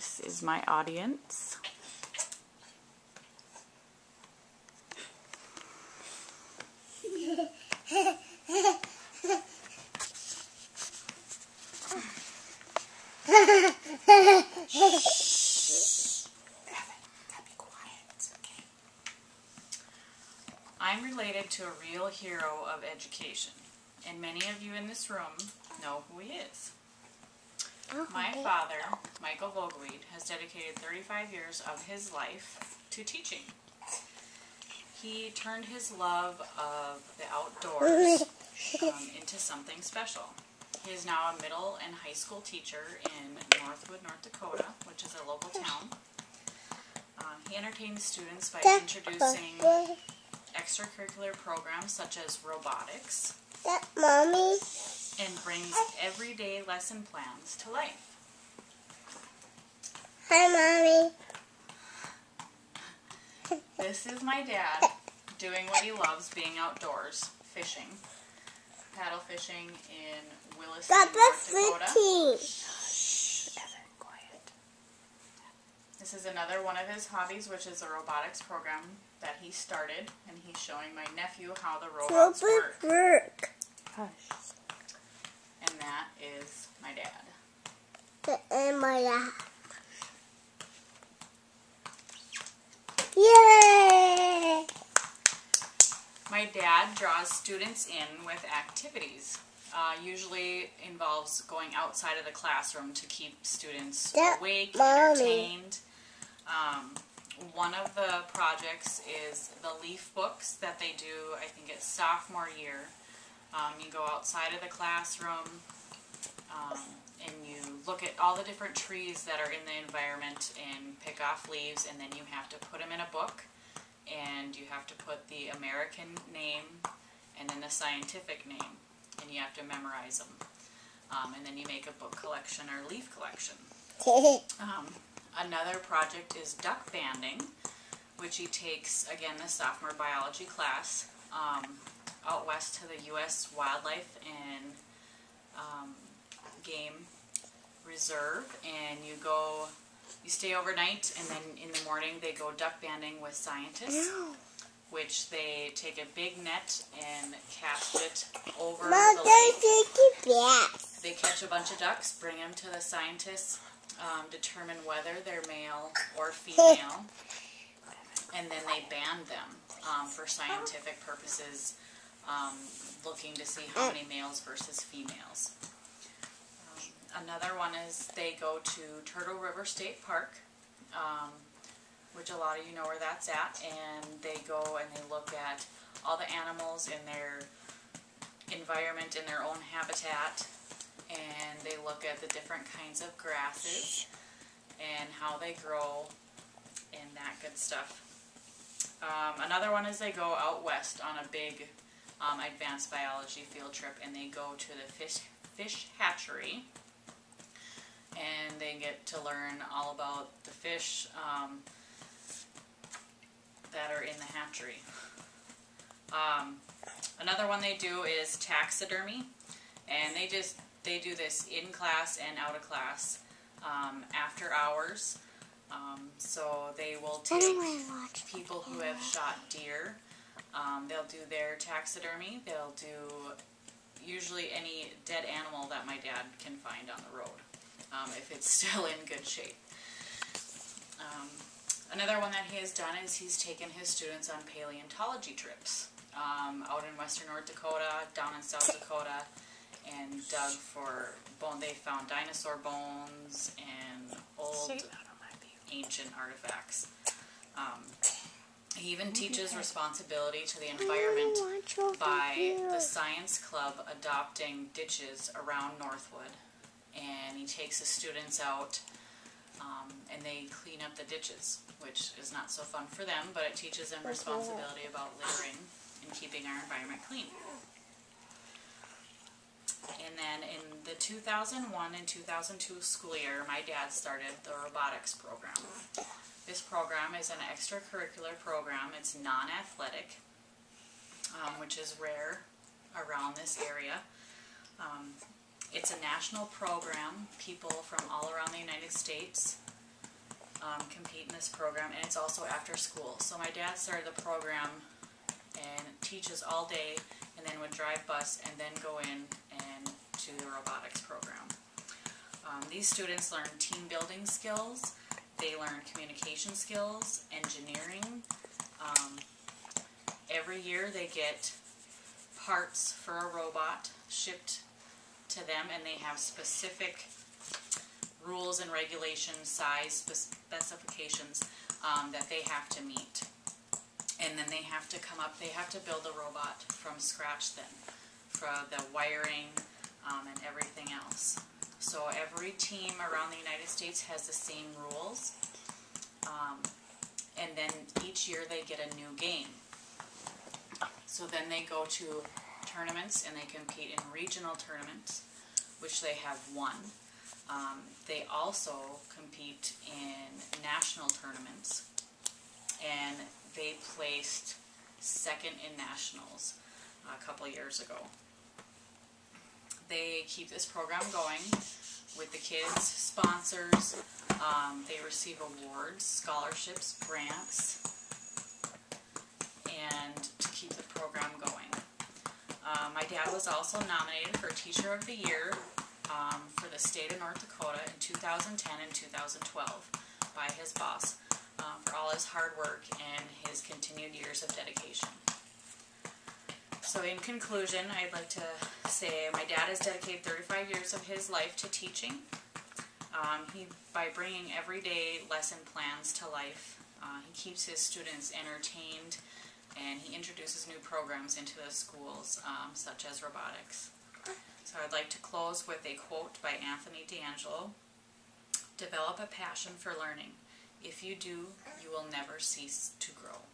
This is my audience. I'm related to a real hero of education, and many of you in this room know who he is. My father, Michael Vogelweed, has dedicated 35 years of his life to teaching. He turned his love of the outdoors into something special. He is now a middle and high school teacher in Northwood, North Dakota, which is a local town. He entertains students by introducing extracurricular programs such as robotics, Mommy, and brings everyday lesson plans to life. Hi, Mommy. This is my dad doing what he loves, being outdoors, fishing. Paddle fishing in Williston, North Dakota. Shh, Evan, quiet. This is another one of his hobbies, which is a robotics program that he started, and he's showing my nephew how the robots work. Hush. And that is my dad. And my dad. Yay! My dad draws students in with activities. Usually involves going outside of the classroom to keep students awake, entertained. One of the projects is the leaf books that they do, I think it's sophomore year. You go outside of the classroom and you look at all the different trees that are in the environment and pick off leaves, and then you have to put them in a book, and you have to put the American name and then the scientific name, and you have to memorize them. And then you make a book collection or leaf collection. Another project is duck banding, which he takes, again, the sophomore biology class, out west to the U.S. Wildlife and Game Reserve, and you stay overnight, and then in the morning they go duck banding with scientists, which they take a big net and cast it over the lake. They catch a bunch of ducks, bring them to the scientists, determine whether they're male or female, and then they band them for scientific purposes, looking to see how many males versus females. Another one is they go to Turtle River State Park, which a lot of you know where that's at, and they go and they look at all the animals in their environment, in their own habitat, and they look at the different kinds of grasses and how they grow and that good stuff. Another one is they go out west on a big advanced biology field trip, and they go to the fish hatchery, and they get to learn all about the fish that are in the hatchery. Another one they do is taxidermy, and they do this in class and out of class after hours. So they will take people who have shot deer. They'll do their taxidermy. They'll do usually any dead animal that my dad can find on the road, if it's still in good shape. Another one that he has done is he's taken his students on paleontology trips out in western North Dakota, down in South Dakota, and dug for they found dinosaur bones and old ancient artifacts. He even teaches responsibility to the environment by the science club adopting ditches around Northwood, and he takes his students out and they clean up the ditches, which is not so fun for them, but it teaches them responsibility about littering and keeping our environment clean. And then in the 2001 and 2002 school year, my dad started the robotics program. This program is an extracurricular program. It's non-athletic, which is rare around this area. It's a national program. People from all around the United States compete in this program, and it's also after school. So my dad started the program and teaches all day, and then would drive bus and then go in and to the robotics program. These students learn team building skills, they learn communication skills, engineering. Every year they get parts for a robot shipped to them, and they have specific rules and regulations, size specifications that they have to meet. And then they have to come up, they have to build a robot from scratch then, for the wiring and everything else. So every team around the United States has the same rules, and then each year they get a new game. So then they go to tournaments and they compete in regional tournaments, which they have won. They also compete in national tournaments, and they placed second in nationals a couple years ago. They keep this program going with the kids, sponsors. They receive awards, scholarships, grants, and to keep the program going. My dad was also nominated for Teacher of the Year for the state of North Dakota in 2010 and 2012 by his boss for all his hard work and his continued years of dedication. So in conclusion, I'd like to say my dad has dedicated 35 years of his life to teaching. By bringing everyday lesson plans to life, he keeps his students entertained, and he introduces new programs into the schools, such as robotics. So I'd like to close with a quote by Anthony D'Angelo. "Develop a passion for learning. If you do, you will never cease to grow."